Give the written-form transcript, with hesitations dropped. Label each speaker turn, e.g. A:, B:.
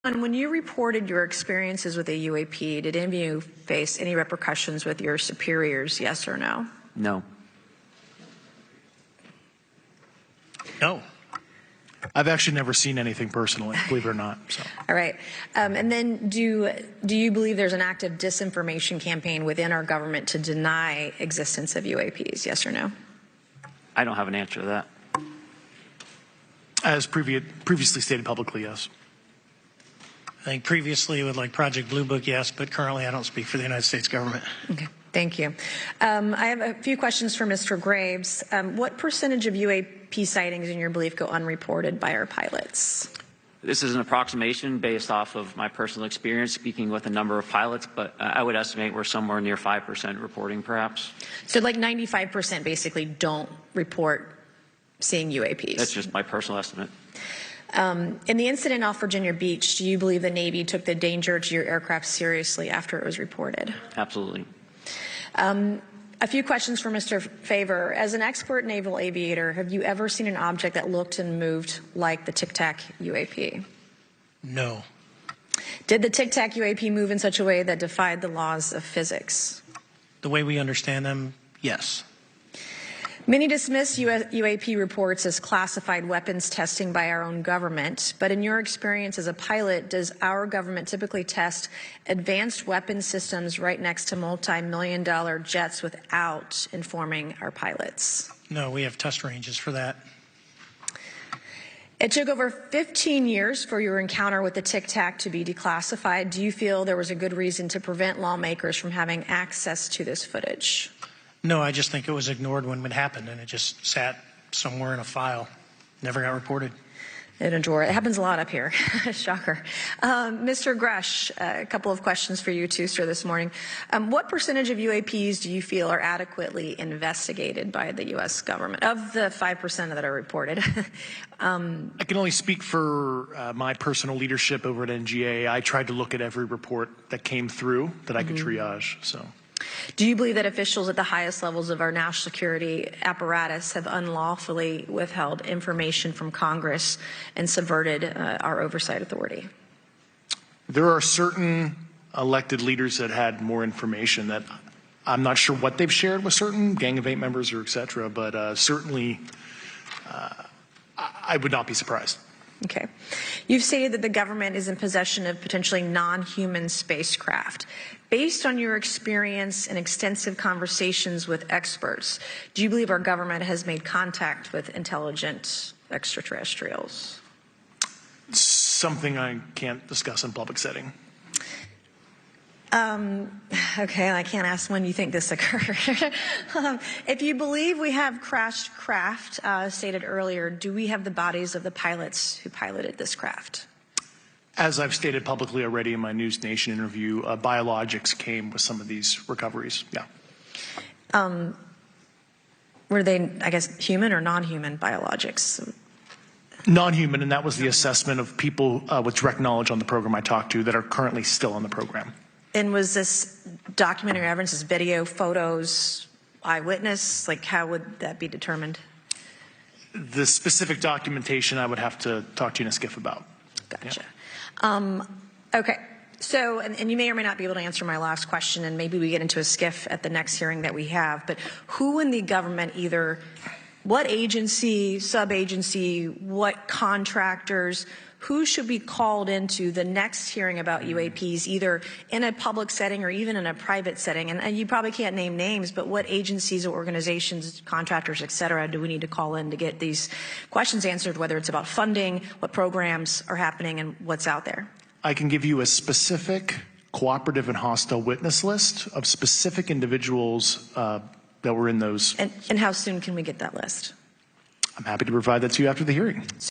A: And when you reported your experiences with a UAP, did any of you face any repercussions with your superiors, yes or no?
B: No.
C: No. I've actually never seen anything personally, believe it or not. So.
A: All right. And then do you believe there's an active disinformation campaign within our government to deny existence of UAPs, yes or no?
B: I don't have an answer to that.
C: As previously stated publicly, yes.
D: I think previously with like Project Blue Book, yes, but currently I don't speak for the United States government.
A: Okay, thank you. I have a few questions for Mr. Graves. What percentage of UAP sightings, in your belief, go unreported by our pilots?
B: This is an approximation based off of my personal experience speaking with a number of pilots, but I would estimate we're somewhere near 5% reporting, perhaps.
A: So like 95% basically don't report seeing UAPs?
B: That's just my personal estimate.
A: In the incident off Virginia Beach, do you believe the Navy took the danger to your aircraft seriously after it was reported?
B: Absolutely.
A: A few questions for Mr. Favor. As an expert naval aviator, have you ever seen an object that looked and moved like the Tic Tac UAP?
D: No.
A: Did the Tic Tac UAP move in such a way that defied the laws of physics?
D: The way we understand them, yes.
A: Many dismiss UAP reports as classified weapons testing by our own government, but in your experience as a pilot, does our government typically test advanced weapon systems right next to multi-million-dollar jets without informing our pilots?
D: No, we have test ranges for that.
A: It took over 15 years for your encounter with the Tic Tac to be declassified. Do you feel there was a good reason to prevent lawmakers from having access to this footage?
D: No, I just think it was ignored when it happened, and it just sat somewhere in a file. Never got reported.
A: In a drawer. It happens a lot up here. Shocker. Mr. Grusch, a couple of questions for you too, sir, this morning. What percentage of UAPs do you feel are adequately investigated by the U.S. government, of the 5% that are reported?
C: I can only speak for my personal leadership over at NGA. I tried to look at every report that came through that I could triage. So.
A: Do you believe that officials at the highest levels of our national security apparatus have unlawfully withheld information from Congress and subverted our oversight authority?
C: There are certain elected leaders that had more information that I'm not sure what they've shared with certain Gang of Eight members or et cetera, but certainly I would not be surprised.
A: Okay. You've stated that the government is in possession of potentially non-human spacecraft. Based on your experience and extensive conversations with experts, do you believe our government has made contact with intelligent extraterrestrials?
C: Something I can't discuss in public setting.
A: Okay, I can't ask when you think this occurred. If you believe we have crashed craft, stated earlier, do we have the bodies of the pilots who piloted this craft?
C: As I've stated publicly already in my News Nation interview, biologics came with some of these recoveries, yeah.
A: Were they, I guess, human or non-human biologics?
C: Non-human, and that was the assessment of people with direct knowledge on the program I talked to that are currently still on the program.
A: And was this documentary evidence, this video, photos, eyewitness? Like, how would that be determined?
C: The specific documentation I would have to talk to you in a skiff about.
A: Gotcha.
C: Yeah.
A: Okay. So, and you may or may not be able to answer my last question, and maybe we get into a skiff at the next hearing that we have, but who in the government, either what agency, sub-agency, what contractors, who should be called into the next hearing about UAPs, either in a public setting or even in a private setting? And you probably can't name names, but what agencies or organizations, contractors, et cetera, do we need to call in to get these questions answered, whether it's about funding, what programs are happening, and what's out there?
C: I can give you a specific cooperative and hostile witness list of specific individuals that were in those.
A: And how soon can we get that list?
C: I'm happy to provide that to you after the hearing.